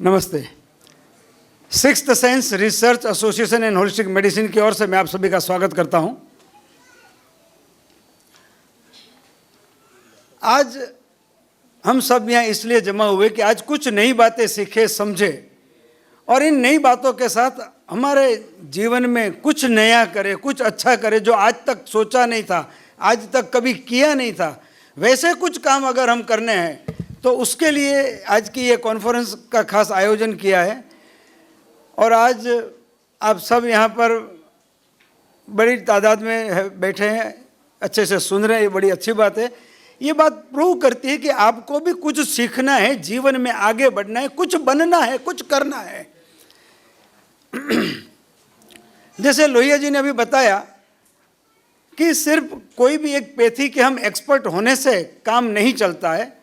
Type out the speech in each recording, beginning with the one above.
नमस्ते। Sixth sense research association and holistic medicine की ओर से मैं आप सभी का स्वागत करता हूं। आज हम सब यहाँ इसलिए जमा हुए कि आज कुछ नई बातें सीखे, समझे और इन नई बातों के साथ हमारे जीवन में कुछ नया करे, कुछ अच्छा करे जो आज तक सोचा नहीं था, आज तक कभी किया नहीं था। वैसे कुछ काम अगर हम करने हैं तो उसके लिए आज की ये कॉन्फ्रेंस का खास आयोजन किया है। और आज आप सब यहाँ पर बड़ी तादाद में बैठे हैं, अच्छे से सुन रहे हैं, ये बड़ी अच्छी बात है। ये बात प्रूव करती है कि आपको भी कुछ सीखना है, जीवन में आगे बढ़ना है, कुछ बनना है, कुछ करना है। जैसे लोहिया जी ने अभी बताया कि सिर्फ कोई भी एक पैथी के हम एक्सपर्ट होने से काम नहीं चलता है।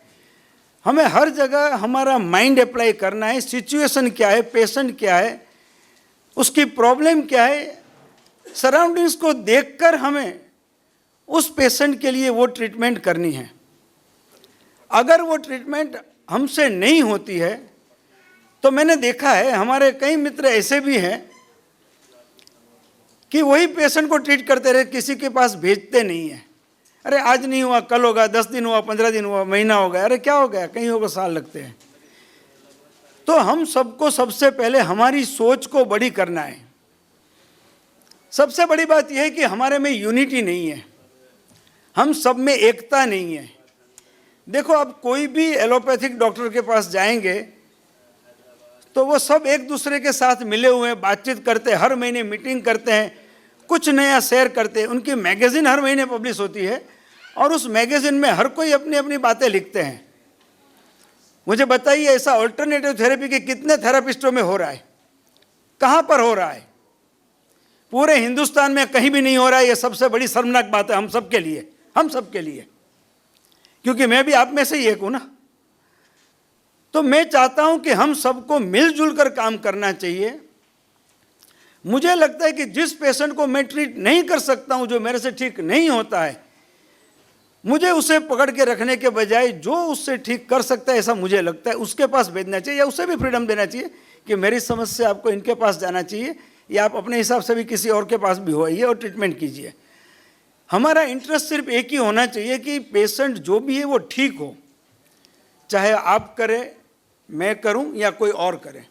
हमें हर जगह हमारा माइंड अप्लाई करना है। सिचुएशन क्या है, पेशेंट क्या है, उसकी प्रॉब्लम क्या है, सराउंडिंग्स को देखकर हमें उस पेशेंट के लिए वो ट्रीटमेंट करनी है। अगर वो ट्रीटमेंट हमसे नहीं होती है तो मैंने देखा है हमारे कई मित्र ऐसे भी हैं कि वही पेशेंट को ट्रीट करते रहे, किसी के पास भेजते नहीं हैं। अरे आज नहीं हुआ, कल होगा, 10 दिन हुआ, 15 दिन हुआ, महीना हो गया, अरे क्या हो गया, कहीं होगा साल लगते हैं। तो हम सबको सबसे पहले हमारी सोच को बड़ी करना है। सबसे बड़ी बात यह है कि हमारे में यूनिटी नहीं है, हम सब में एकता नहीं है। देखो, अब कोई भी एलोपैथिक डॉक्टर के पास जाएंगे तो वो सब एक दूसरे के साथ मिले हुए हैं, बातचीत करते हैं, हर महीने मीटिंग करते हैं, कुछ नया शेयर करते हैं। उनकी मैगज़ीन हर महीने पब्लिश होती है और उस मैगज़ीन में हर कोई अपनी अपनी बातें लिखते हैं। मुझे बताइए, ऐसा अल्टरनेटिव थेरेपी के कितने थेरेपिस्टों में हो रहा है, कहाँ पर हो रहा है? पूरे हिंदुस्तान में कहीं भी नहीं हो रहा है। ये सबसे बड़ी शर्मनाक बात है हम सब के लिए, हम सब के लिए, क्योंकि मैं भी आप में से ही एक हूँ ना। तो मैं चाहता हूँ कि हम सबको मिलजुल कर काम करना चाहिए। मुझे लगता है कि जिस पेशेंट को मैं ट्रीट नहीं कर सकता हूँ, जो मेरे से ठीक नहीं होता है, मुझे उसे पकड़ के रखने के बजाय जो उससे ठीक कर सकता है, ऐसा मुझे लगता है, उसके पास भेजना चाहिए, या उसे भी फ्रीडम देना चाहिए कि मेरी समझ से आपको इनके पास जाना चाहिए, या आप अपने हिसाब से भी किसी और के पास भी हो आइए और ट्रीटमेंट कीजिए। हमारा इंटरेस्ट सिर्फ एक ही होना चाहिए कि पेशेंट जो भी है वो ठीक हो, चाहे आप करें, मैं करूं या कोई और करे।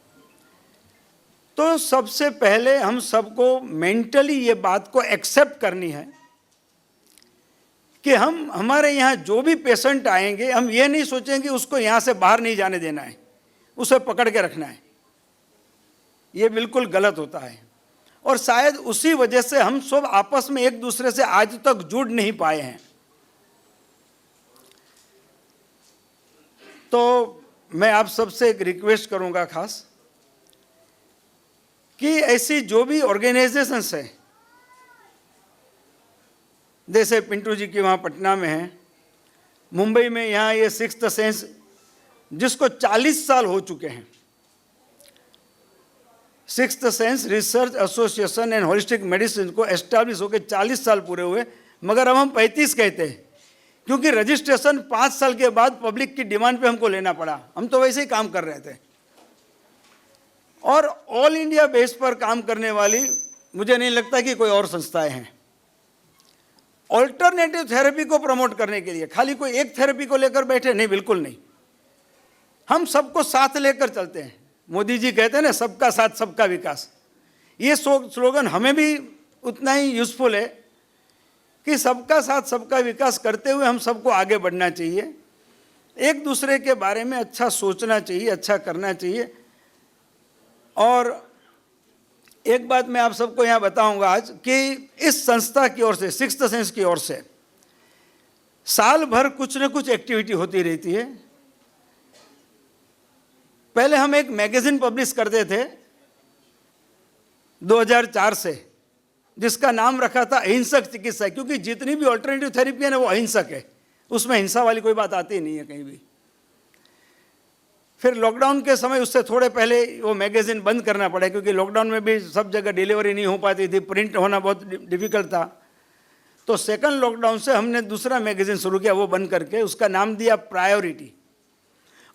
तो सबसे पहले हम सबको मेंटली ये बात को एक्सेप्ट करनी है कि हम हमारे यहाँ जो भी पेशेंट आएंगे, हम ये नहीं सोचेंगे कि उसको यहाँ से बाहर नहीं जाने देना है, उसे पकड़ के रखना है। ये बिल्कुल गलत होता है और शायद उसी वजह से हम सब आपस में एक दूसरे से आज तक जुड़ नहीं पाए हैं। तो मैं आप सबसे एक रिक्वेस्ट करूंगा खास कि ऐसी जो भी ऑर्गेनाइजेशंस है, जैसे पिंटू जी की वहाँ पटना में है, मुंबई में यहाँ ये सिक्स्थ सेंस जिसको 40 साल हो चुके हैं, sixth sense research association and holistic medicine को एस्टैब्लिश होकर 40 साल पूरे हुए, मगर अब हम 35 कहते हैं क्योंकि रजिस्ट्रेशन 5 साल के बाद पब्लिक की डिमांड पे हमको लेना पड़ा। हम तो वैसे ही काम कर रहे थे। और ऑल इंडिया बेस पर काम करने वाली मुझे नहीं लगता कि कोई और संस्थाएं हैं ऑल्टरनेटिव थेरेपी को प्रमोट करने के लिए। खाली कोई एक थेरेपी को लेकर बैठे नहीं, बिल्कुल नहीं। हम सबको साथ लेकर चलते हैं। मोदी जी कहते हैं ना, सबका साथ सबका विकास। ये स्लोगन हमें भी उतना ही यूजफुल है कि सबका साथ सबका विकास करते हुए हम सबको आगे बढ़ना चाहिए, एक दूसरे के बारे में अच्छा सोचना चाहिए, अच्छा करना चाहिए। और एक बात मैं आप सबको यहाँ बताऊंगा आज कि इस संस्था की ओर से, सिक्स्थ सेंस की ओर से, साल भर कुछ न कुछ एक्टिविटी होती रहती है। पहले हम एक मैगजीन पब्लिश करते थे 2004 से, जिसका नाम रखा था अहिंसक चिकित्सा, क्योंकि जितनी भी ऑल्टरनेटिव थेरेपी है ना वो अहिंसक है, उसमें हिंसा वाली कोई बात आती नहीं है कहीं भी। फिर लॉकडाउन के समय, उससे थोड़े पहले वो मैगज़ीन बंद करना पड़ा, क्योंकि लॉकडाउन में भी सब जगह डिलीवरी नहीं हो पाती थी, प्रिंट होना बहुत डिफ़िकल्ट था। तो सेकंड लॉकडाउन से हमने दूसरा मैगज़ीन शुरू किया, वो बंद करके उसका नाम दिया प्रायोरिटी।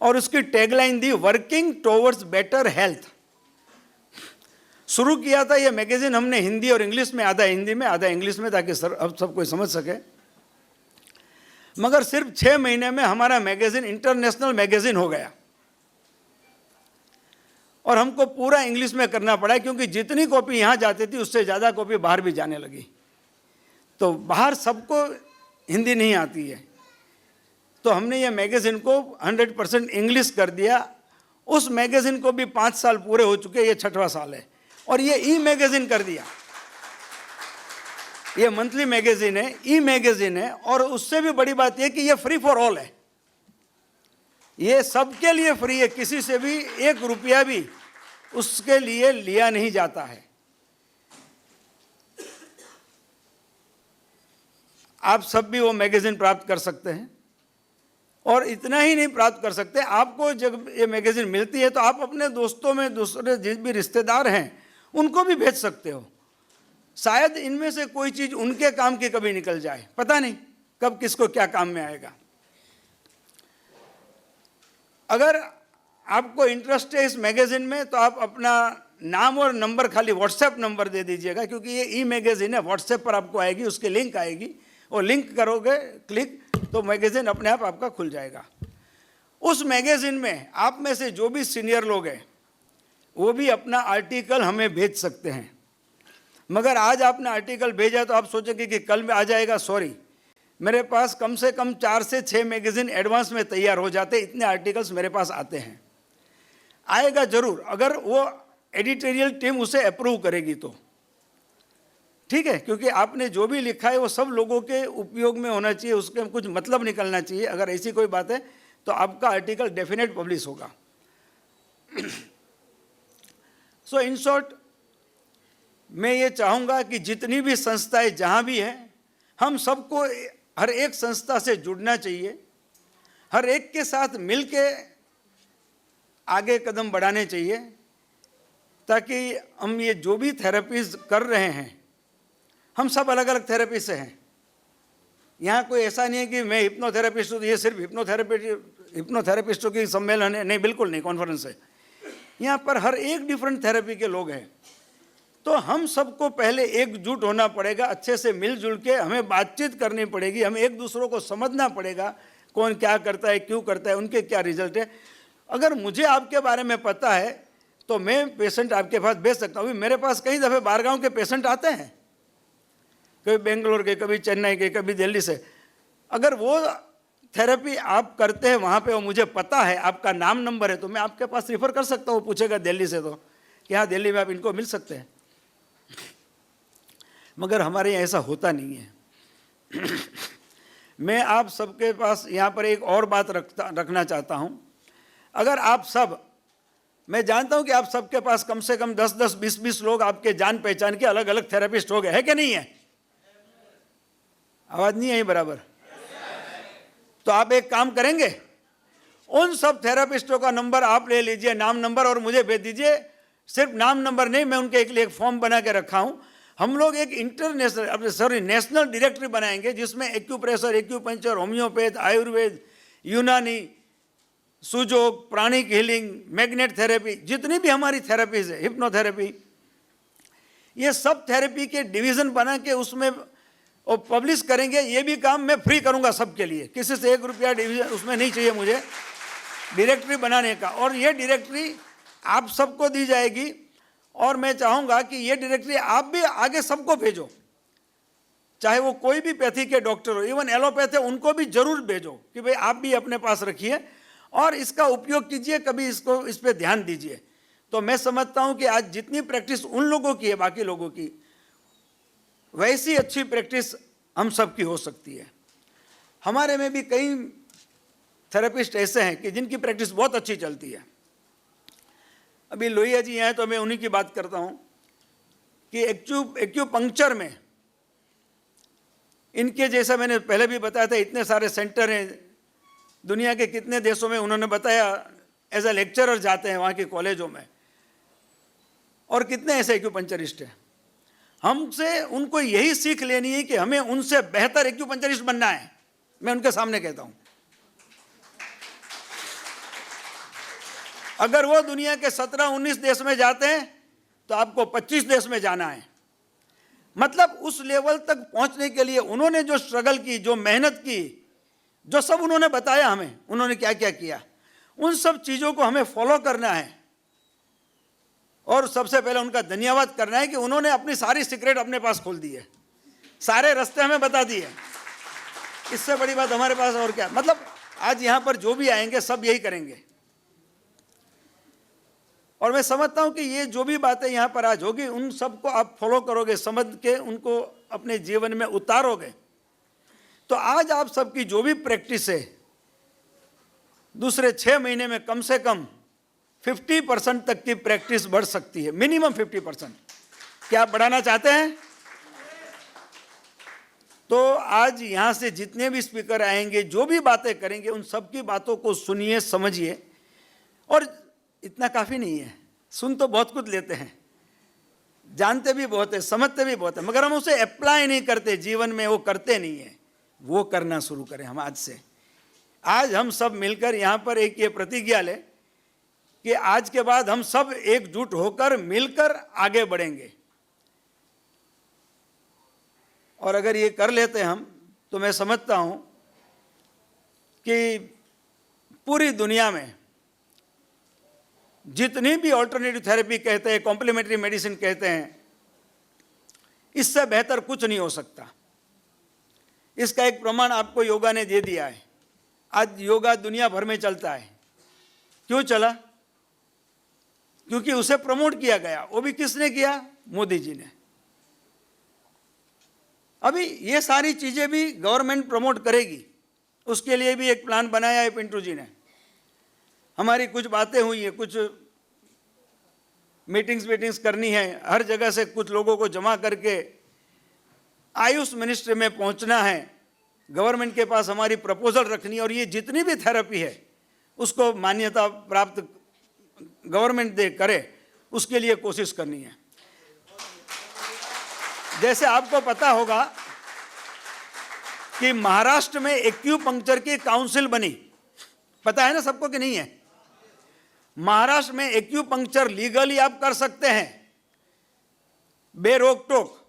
और उसकी tagline the working towards better health. शुरू किया था ये मैगजीन हमने हिंदी और इंग्लिश में, आधा हिंदी में आधा इंग्लिश में, ताकि अब सब कोई समझ सके। मगर सिर्फ 6 महीने में हमारा मैगजीन इंटरनेशनल मैगजीन हो गया और हमको पूरा इंग्लिश में करना पड़ा, क्योंकि जितनी कॉपी यहाँ जाती थी उससे ज़्यादा कॉपी बाहर भी जाने लगी। तो बाहर सबको हिंदी नहीं आती है, तो हमने ये मैगजीन को 100% इंग्लिश कर दिया। उस मैगजीन को भी 5 साल पूरे हो चुके, ये 6वां साल है। और ये ई मैगजीन कर दिया, ये मंथली मैगजीन है, ई मैगजीन है। और उससे भी बड़ी बात यह कि ये फ्री फॉर ऑल है, ये सबके लिए फ्री है, किसी से भी 1 रुपया भी उसके लिए लिया नहीं जाता है। आप सब भी वो मैगजीन प्राप्त कर सकते हैं। और इतना ही नहीं प्राप्त कर सकते, आपको जब ये मैगजीन मिलती है तो आप अपने दोस्तों में, दूसरे जिस भी रिश्तेदार हैं उनको भी भेज सकते हो। शायद इनमें से कोई चीज़ उनके काम की कभी निकल जाए, पता नहीं कब किसको क्या काम में आएगा। अगर आपको इंटरेस्ट है इस मैगजीन में तो आप अपना नाम और नंबर, खाली व्हाट्सएप नंबर दे दीजिएगा, क्योंकि ये ई मैगजीन है, व्हाट्सएप पर आपको आएगी, उसकी लिंक आएगी, और लिंक करोगे क्लिक तो मैगजीन अपने आप आपका खुल जाएगा। उस मैगजीन में आप में से जो भी सीनियर लोग हैं वो भी अपना आर्टिकल हमें भेज सकते हैं। मगर आज आपने आर्टिकल भेजा तो आप सोचेंगे कि कल में आ जाएगा। सॉरी, मेरे पास कम से कम 4 से 6 मैगजीन एडवांस में तैयार हो जाते, इतने आर्टिकल्स मेरे पास आते हैं। आएगा ज़रूर, अगर वो एडिटोरियल टीम उसे अप्रूव करेगी तो ठीक है, क्योंकि आपने जो भी लिखा है वो सब लोगों के उपयोग में होना चाहिए, उसके कुछ मतलब निकलना चाहिए। अगर ऐसी कोई बात है तो आपका आर्टिकल डेफिनेट पब्लिश होगा। सो इन शॉर्ट, मैं ये चाहूँगा कि जितनी भी संस्थाएं जहाँ भी हैं, हम सबको हर एक संस्था से जुड़ना चाहिए, हर एक के साथ मिल के आगे कदम बढ़ाने चाहिए, ताकि हम ये जो भी थेरेपीज कर रहे हैं, हम सब अलग अलग थेरेपी से हैं। यहाँ कोई ऐसा नहीं है कि मैं हिप्नोथेरेपिस्ट हूँ तो ये सिर्फ हिप्नोथेरेपिस्टों की सम्मेलन है, नहीं, बिल्कुल नहीं, कॉन्फ्रेंस है। यहाँ पर हर एक डिफरेंट थेरेपी के लोग हैं। तो हम सबको पहले एकजुट होना पड़ेगा, अच्छे से मिलजुल के हमें बातचीत करनी पड़ेगी, हमें एक दूसरों को समझना पड़ेगा, कौन क्या करता है, क्यों करता है, उनके क्या रिजल्ट है। अगर मुझे आपके बारे में पता है तो मैं पेशेंट आपके पास भेज सकता हूँ। मेरे पास कई दफ़े बाहर गाँव के पेशेंट आते हैं, कभी बेंगलोर के, कभी चेन्नई के, कभी दिल्ली से। अगर वो थेरेपी आप करते हैं वहाँ पे और मुझे पता है, आपका नाम नंबर है, तो मैं आपके पास रिफ़र कर सकता हूँ। पूछेगा दिल्ली से तो कि हाँ, दिल्ली में आप इनको मिल सकते हैं। मगर हमारे यहाँ ऐसा होता नहीं है। मैं आप सबके पास यहाँ पर एक और बात रखना चाहता हूँ। अगर आप सब, मैं जानता हूँ कि आप सबके पास कम से कम 10-10, 20-20 लोग आपके जान पहचान के अलग अलग थेरेपिस्ट हो गए, है कि नहीं है? आवाज़ नहीं आई बराबर? तो आप एक काम करेंगे, उन सब थेरेपिस्टों का नंबर आप ले लीजिए, नाम नंबर, और मुझे भेज दीजिए। सिर्फ नाम नंबर नहीं, मैं उनके लिए एक फॉर्म बना के रखा हूँ। हम लोग एक नेशनल डायरेक्टरी बनाएंगे जिसमें एक्यूप्रेशर, एक्यूपंक्चर, होम्योपैथ, आयुर्वेद, यूनानी, सुजोग, प्राणिक हीलिंग, मैग्नेट थेरेपी, जितनी भी हमारी थेरेपीज है, हिप्नोथेरेपी, ये सब थेरेपी के डिवीज़न बना के उसमें और पब्लिश करेंगे। ये भी काम मैं फ्री करूंगा सबके लिए, किसी से 1 रुपया डिवीज़न उसमें नहीं चाहिए मुझे, डायरेक्टरी बनाने का। और ये डायरेक्टरी आप सबको दी जाएगी, और मैं चाहूँगा कि ये डायरेक्टरी आप भी आगे सबको भेजो, चाहे वो कोई भी पैथी के डॉक्टर हो, इवन एलोपैथ है, उनको भी जरूर भेजो कि भाई आप भी अपने पास रखिए और इसका उपयोग कीजिए, कभी इसको इस पर ध्यान दीजिए। तो मैं समझता हूँ कि आज जितनी प्रैक्टिस उन लोगों की है, बाकी लोगों की, वैसी अच्छी प्रैक्टिस हम सब की हो सकती है। हमारे में भी कई थेरेपिस्ट ऐसे हैं कि जिनकी प्रैक्टिस बहुत अच्छी चलती है। अभी लोहिया जी हैं तो मैं उन्हीं की बात करता हूँ कि एक्यूपंक्चर में इनके जैसा मैंने पहले भी बताया था, इतने सारे सेंटर हैं दुनिया के, कितने देशों में उन्होंने बताया, एज अ लेक्चरर जाते हैं वहाँ के कॉलेजों में, और कितने ऐसे एक्यूपंक्चरिस्ट हैं। हमसे उनको यही सीख लेनी है कि हमें उनसे बेहतर एक्यूपंक्चरिस्ट बनना है। मैं उनके सामने कहता हूँ, अगर वो दुनिया के 17-19 देश में जाते हैं तो आपको 25 देश में जाना है। मतलब उस लेवल तक पहुंचने के लिए उन्होंने जो स्ट्रगल की, जो मेहनत की, जो सब उन्होंने बताया हमें, उन्होंने क्या क्या किया, उन सब चीज़ों को हमें फॉलो करना है। और सबसे पहले उनका धन्यवाद करना है कि उन्होंने अपनी सारी सीक्रेट अपने पास खोल दी है, सारे रास्ते हमें बता दिए। इससे बड़ी बात हमारे पास और क्या। मतलब आज यहाँ पर जो भी आएंगे सब यही करेंगे। और मैं समझता हूँ कि ये जो भी बातें यहाँ पर आज होगी उन सबको आप फॉलो करोगे, समझ के उनको अपने जीवन में उतारोगे, तो आज आप सबकी जो भी प्रैक्टिस है दूसरे 6 महीने में कम से कम 50% तक की प्रैक्टिस बढ़ सकती है, मिनिमम 50%। क्या आप बढ़ाना चाहते हैं? तो आज यहाँ से जितने भी स्पीकर आएंगे, जो भी बातें करेंगे, उन सब की बातों को सुनिए, समझिए। और इतना काफ़ी नहीं है, सुन तो बहुत कुछ लेते हैं, जानते भी बहुत है, समझते भी बहुत है, मगर हम उसे अप्लाई नहीं करते जीवन में, वो करते नहीं है। वो करना शुरू करें हम आज से। आज हम सब मिलकर यहाँ पर एक ये प्रतिज्ञा लें कि आज के बाद हम सब एकजुट होकर मिलकर आगे बढ़ेंगे। और अगर ये कर लेते हम, तो मैं समझता हूँ कि पूरी दुनिया में जितनी भी ऑल्टरनेटिव थेरेपी कहते हैं, कॉम्प्लीमेंट्री मेडिसिन कहते हैं, इससे बेहतर कुछ नहीं हो सकता। इसका एक प्रमाण आपको योगा ने दे दिया है। आज योगा दुनिया भर में चलता है। क्यों चला? क्योंकि उसे प्रमोट किया गया। वो भी किसने किया? मोदी जी ने। अभी ये सारी चीजें भी गवर्नमेंट प्रमोट करेगी, उसके लिए भी एक प्लान बनाया है पिंटू जी ने। हमारी कुछ बातें हुई है, कुछ मीटिंग्स करनी है, हर जगह से कुछ लोगों को जमा करके आयुष मिनिस्ट्री में पहुंचना है, गवर्नमेंट के पास हमारी प्रपोजल रखनी है। और ये जितनी भी थेरेपी है उसको मान्यता प्राप्त गवर्नमेंट दे करे, उसके लिए कोशिश करनी है। जैसे आपको पता होगा कि महाराष्ट्र में एक्यूपंक्चर की काउंसिल बनी, पता है ना सबको कि नहीं है? महाराष्ट्र में एक्यूपंक्चर लीगली आप कर सकते हैं, बेरोक टोक।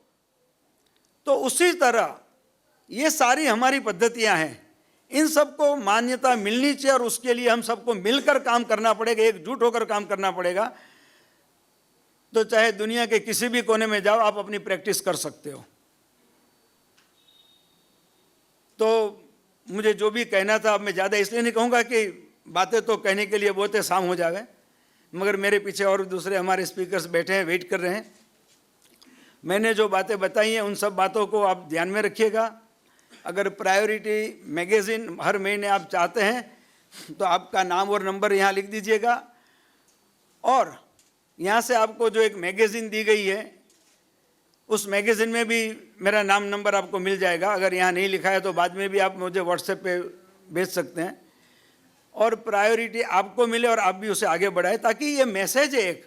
तो उसी तरह ये सारी हमारी पद्धतियां हैं, इन सबको मान्यता मिलनी चाहिए। और उसके लिए हम सबको मिलकर काम करना पड़ेगा, एकजुट होकर काम करना पड़ेगा। तो चाहे दुनिया के किसी भी कोने में जाओ, आप अपनी प्रैक्टिस कर सकते हो। तो मुझे जो भी कहना था, अब मैं ज़्यादा इसलिए नहीं कहूँगा कि बातें तो कहने के लिए बहुत है, शाम हो जावे, मगर मेरे पीछे और दूसरे हमारे स्पीकर्स बैठे हैं, वेट कर रहे हैं। मैंने जो बातें बताई हैं उन सब बातों को आप ध्यान में रखिएगा। अगर प्रायोरिटी मैगज़ीन हर महीने आप चाहते हैं तो आपका नाम और नंबर यहाँ लिख दीजिएगा। और यहाँ से आपको जो एक मैगज़ीन दी गई है, उस मैगज़ीन में भी मेरा नाम नंबर आपको मिल जाएगा। अगर यहाँ नहीं लिखा है तो बाद में भी आप मुझे व्हाट्सएप पे भेज सकते हैं। और प्रायोरिटी आपको मिले और आप भी उसे आगे बढ़ाएं, ताकि ये मैसेज है, एक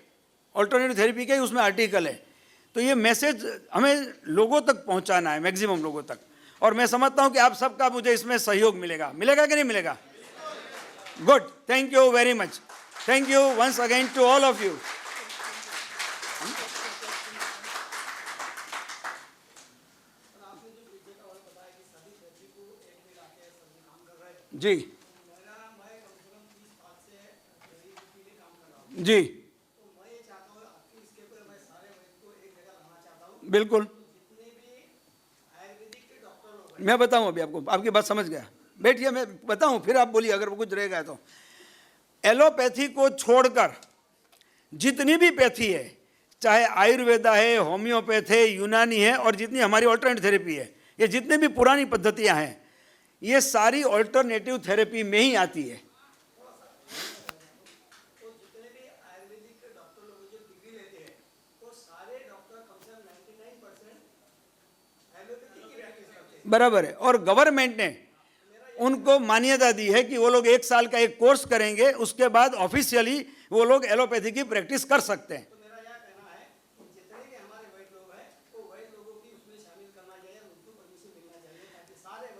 ऑल्टरनेटिव थेरेपी का ही उसमें आर्टिकल है, तो ये मैसेज हमें लोगों तक पहुंचाना है, मैक्सिमम लोगों तक। और मैं समझता हूं कि आप सबका मुझे इसमें सहयोग मिलेगा। मिलेगा कि नहीं मिलेगा? Good, thank you very much. Thank you once again to all of you. जी जी बिल्कुल, मैं बताऊं अभी आपको, आपकी बात समझ गया। बैठिए, मैं बताऊं, फिर आप बोलिए अगर वो कुछ रहेगा तो। एलोपैथी को छोड़कर जितनी भी पैथी है, चाहे आयुर्वेदा है, होम्योपैथ है, यूनानी है, और जितनी हमारी ऑल्टरनेटिव थेरेपी है, ये जितनी भी पुरानी पद्धतियां हैं, ये सारी ऑल्टरनेटिव थेरेपी में ही आती है। बराबर है। और गवर्नमेंट ने उनको मान्यता दी है कि वो लोग 1 साल का एक कोर्स करेंगे, उसके बाद ऑफिशियली वो लोग एलोपैथी की प्रैक्टिस कर सकते हैं।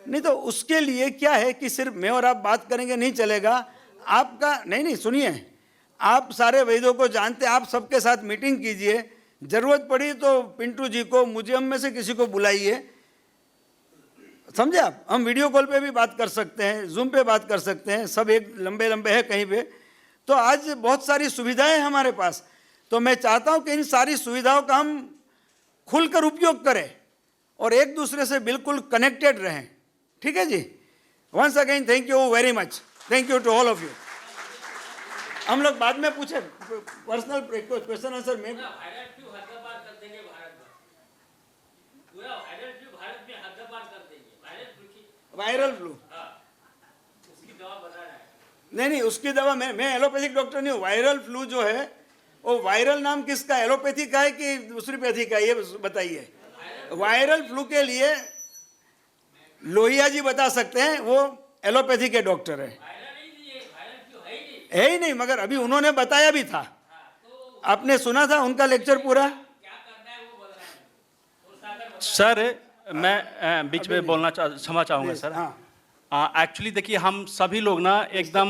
नहीं तो उसके लिए क्या है कि सिर्फ मैं और आप बात करेंगे नहीं चलेगा। आपका नहीं सुनिए, आप सारे वैद्यों को जानते हैं, आप सबके साथ मीटिंग कीजिए, जरूरत पड़ी तो पिंटू जी को, मुझे हम में से किसी को बुलाइए, समझे आप। हम वीडियो कॉल पे भी बात कर सकते हैं, जूम पे बात कर सकते हैं, सब एक लंबे लंबे है कहीं पे। तो आज बहुत सारी सुविधाएं हैं हमारे पास, तो मैं चाहता हूं कि इन सारी सुविधाओं का हम खुलकर उपयोग करें और एक दूसरे से बिल्कुल कनेक्टेड रहें, ठीक है जी। Once again thank you very much, thank you to all of you. हम लोग बाद में पूछे पर्सनल क्वेश्चन आंसर में। वायरल फ्लू, नहीं उसकी दवा, मैं एलोपैथिक डॉक्टर नहीं हूँ। वायरल फ्लू जो है वो वायरल नाम किसका, एलोपैथी का है कि दूसरी पैथी का, ये बताइए। वायरल फ्लू के लिए लोहिया जी बता सकते हैं, वो एलोपैथी के डॉक्टर है ही नहीं, मगर अभी उन्होंने बताया भी था, आपने सुना था उनका लेक्चर पूरा। सर मैं बीच में बोलना क्षमा चाहूँगा सर। एक्चुअली देखिए, हम सभी लोग ना एकदम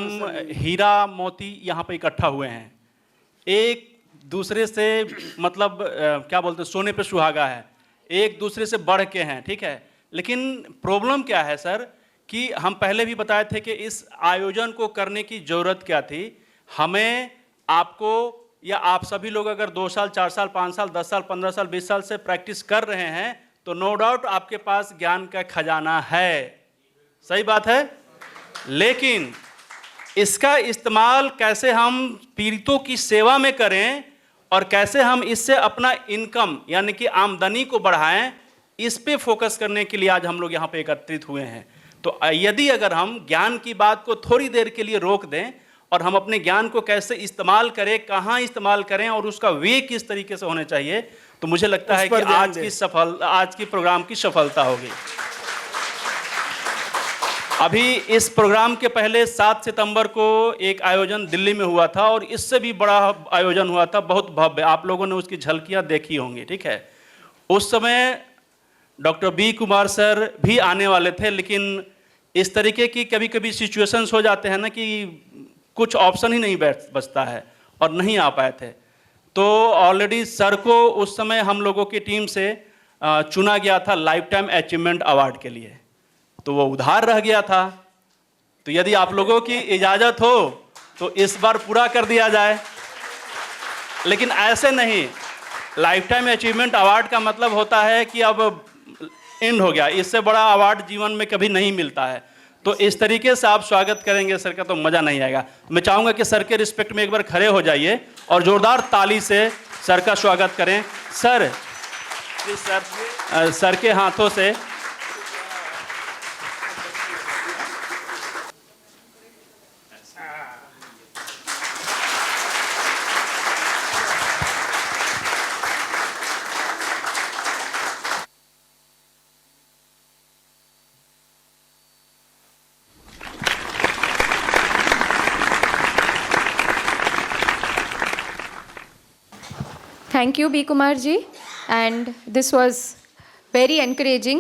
हीरा मोती यहाँ पे इकट्ठा हुए हैं, एक दूसरे से मतलब क्या बोलते हैं, सोने पे सुहागा है, एक दूसरे से बढ़ के हैं, ठीक है। लेकिन प्रॉब्लम क्या है सर कि हम पहले भी बताए थे कि इस आयोजन को करने की ज़रूरत क्या थी। हमें, आपको या आप सभी लोग अगर 2 साल 4 साल 5 साल 10 साल 15 साल 20 साल से प्रैक्टिस कर रहे हैं तो नो डाउट आपके पास ज्ञान का खजाना है, सही बात है। लेकिन इसका इस्तेमाल कैसे हम पीड़ितों की सेवा में करें और कैसे हम इससे अपना इनकम यानी कि आमदनी को बढ़ाएं, इस पे फोकस करने के लिए आज हम लोग यहाँ पे एकत्रित हुए हैं। तो यदि अगर हम ज्ञान की बात को थोड़ी देर के लिए रोक दें और हम अपने ज्ञान को कैसे इस्तेमाल करें, कहाँ इस्तेमाल करें और उसका वे किस तरीके से होने चाहिए, तो मुझे लगता है कि आज की प्रोग्राम की सफलता होगी। अभी इस प्रोग्राम के पहले 7 सितंबर को एक आयोजन दिल्ली में हुआ था और इससे भी बड़ा आयोजन हुआ था, बहुत भव्य, आप लोगों ने उसकी झलकियां देखी होंगी, ठीक है। उस समय डॉक्टर बी कुमार सर भी आने वाले थे, लेकिन इस तरीके की कभी कभी सिचुएशंस हो जाते हैं ना कि कुछ ऑप्शन ही नहीं बचता है और नहीं आ पाए थे। तो ऑलरेडी सर को उस समय हम लोगों की टीम से चुना गया था लाइफ टाइम अचीवमेंट अवार्ड के लिए, तो वो उधार रह गया था। तो यदि आप लोगों की इजाज़त हो तो इस बार पूरा कर दिया जाए। लेकिन ऐसे नहीं, लाइफ टाइम अचीवमेंट अवार्ड का मतलब होता है कि अब एंड हो गया, इससे बड़ा अवार्ड जीवन में कभी नहीं मिलता है। तो इस तरीके से आप स्वागत करेंगे सर का तो मज़ा नहीं आएगा। मैं चाहूँगा कि सर के रिस्पेक्ट में एक बार खड़े हो जाइए और जोरदार ताली से सर का स्वागत करें। सर प्लीज सर के हाथों से Thank you, B. Kumar ji, and this was very encouraging.